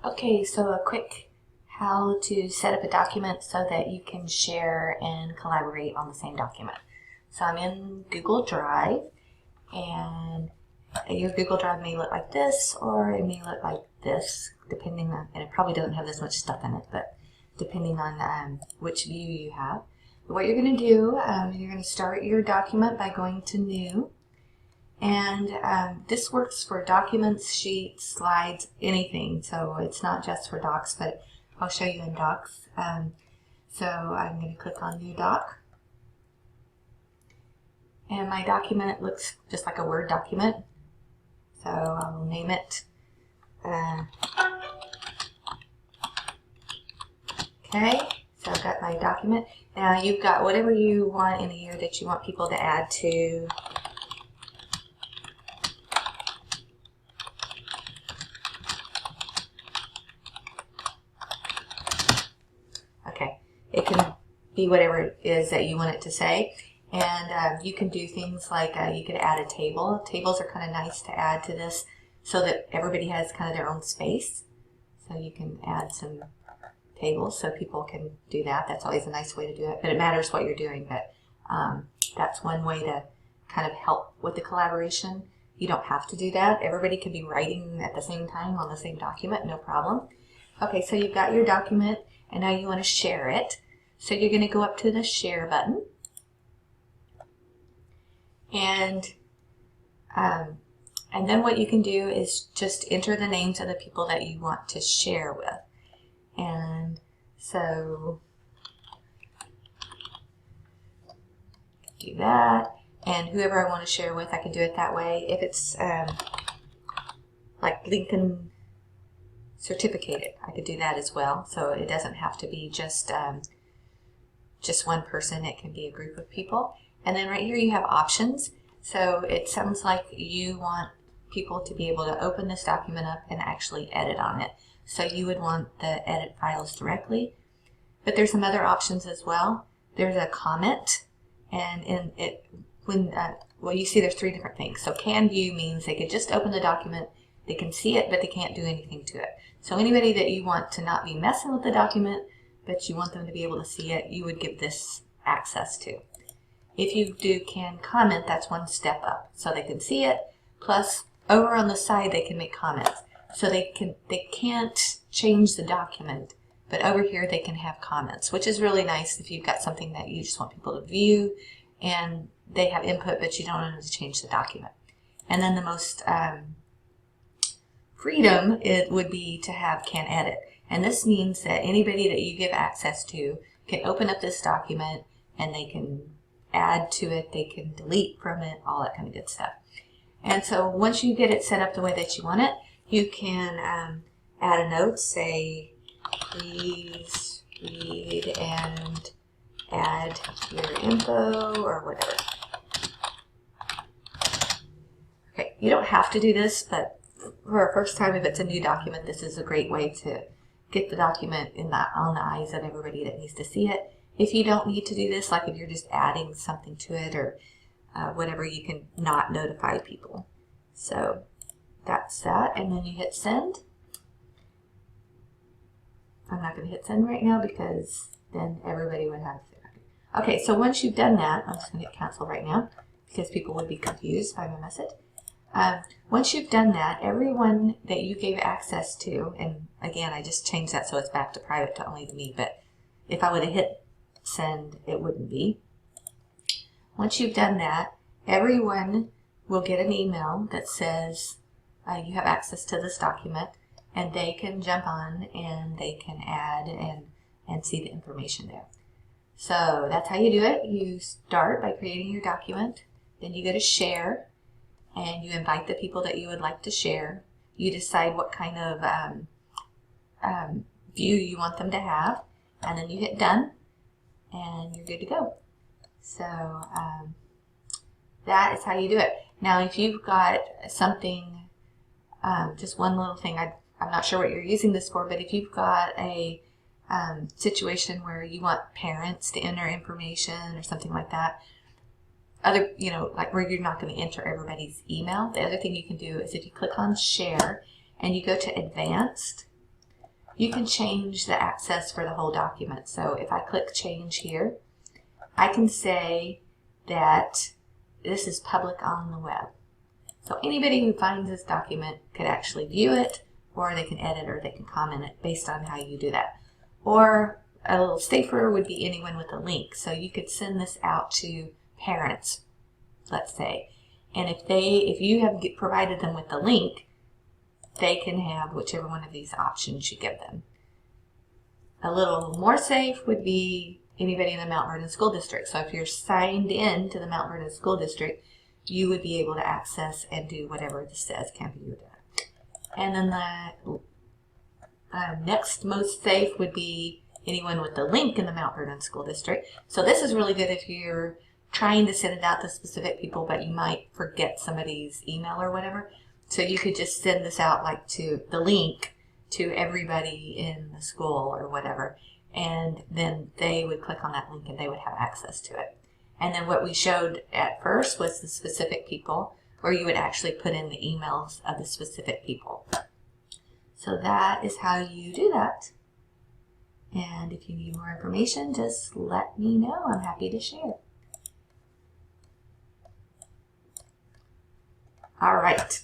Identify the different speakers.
Speaker 1: Okay, so a quick how to set up a document so that you can share and collaborate on the same document. So I'm in Google Drive, and your Google Drive may look like this or it may look like this, depending on, and it probably doesn't have this much stuff in it, but depending on which view you have. But what you're going to do, you're going to start your document by going to New. And this works for documents, sheets, slides, anything. So it's not just for docs, but I'll show you in docs. So I'm going to click on New Doc. And my document looks just like a Word document. So I'll name it. Okay, so I've got my document. Now you've got whatever you want in here that you want people to add to. Okay, it can be whatever it is that you want it to say. And you can do things like you could add a table. Tables are kind of nice to add to this so that everybody has kind of their own space. So you can add some tables so people can do that. That's always a nice way to do it, but it matters what you're doing. But that's one way to kind of help with the collaboration. You don't have to do that. Everybody can be writing at the same time on the same document, no problem. Okay, so you've got your document and now you want to share it. So you're going to go up to the share button. And then what you can do is just enter the names of the people that you want to share with. And so do that. And whoever I want to share with, I can do it that way. If it's like Lincoln certificated, I could do that as well. So it doesn't have to be just one person. It can be a group of people. And then right here you have options. So it sounds like you want people to be able to open this document up and actually edit on it. So you would want the edit files directly. But there's some other options as well. There's a comment, and well, you see there's three different things. So can view means they could just open the document, they can see it, but they can't do anything to it. So anybody that you want to not be messing with the document, but you want them to be able to see it, you would give this access to. If you do can comment, that's one step up. So they can see it, plus over on the side they can make comments. So they can't change the document, but over here they can have comments, which is really nice if you've got something that you just want people to view and they have input, but you don't want them to change the document. And then the most freedom it would be to have can edit. And this means that anybody that you give access to can open up this document and they can add to it, they can delete from it, all that kind of good stuff. And so once you get it set up the way that you want it, you can add a note, say, please read and add your info or whatever. Okay, you don't have to do this, but for a first time, if it's a new document, this is a great way to get the document on the eyes of everybody that needs to see it. If you don't need to do this, like if you're just adding something to it or whatever, you can not notify people. So that's that, and then you hit send. I'm not going to hit send right now because then everybody would have to. Okay, so once you've done that, I'm just going to hit cancel right now because people would be confused by my message. Once you've done that, everyone that you gave access to, and again, I just changed that so it's back to private to only me, but if I would have hit send, it wouldn't be. Once you've done that, everyone will get an email that says you have access to this document, and they can jump on and they can add and see the information there. So that's how you do it. You start by creating your document, then you go to share, and you invite the people that you would like to share. You decide what kind of view you want them to have, and then you hit done, and you're good to go. So that is how you do it. Now, if you've got something, just one little thing, I'm not sure what you're using this for, but if you've got a situation where you want parents to enter information or something like that, like where you're not going to enter everybody's email, the other thing you can do is if you click on share and you go to advanced, you can change the access for the whole document. So if I click change here, I can say that this is public on the web. So anybody who finds this document could actually view it, or they can edit, or they can comment it based on how you do that. Or a little safer would be anyone with a link. So you could send this out to parents, let's say. And if you have provided them with the link, they can have whichever one of these options you give them. A little more safe would be anybody in the Mount Vernon School District. So if you're signed in to the Mount Vernon School District, you would be able to access and do whatever this says can be done. And then the next most safe would be anyone with the link in the Mount Vernon School District. So this is really good if you're trying to send it out to specific people, but you might forget somebody's email or whatever. So you could just send this out like to the link to everybody in the school or whatever, and then they would click on that link and they would have access to it. And then what we showed at first was the specific people, where you would actually put in the emails of the specific people. So that is how you do that. And if you need more information, just let me know. I'm happy to share. All right.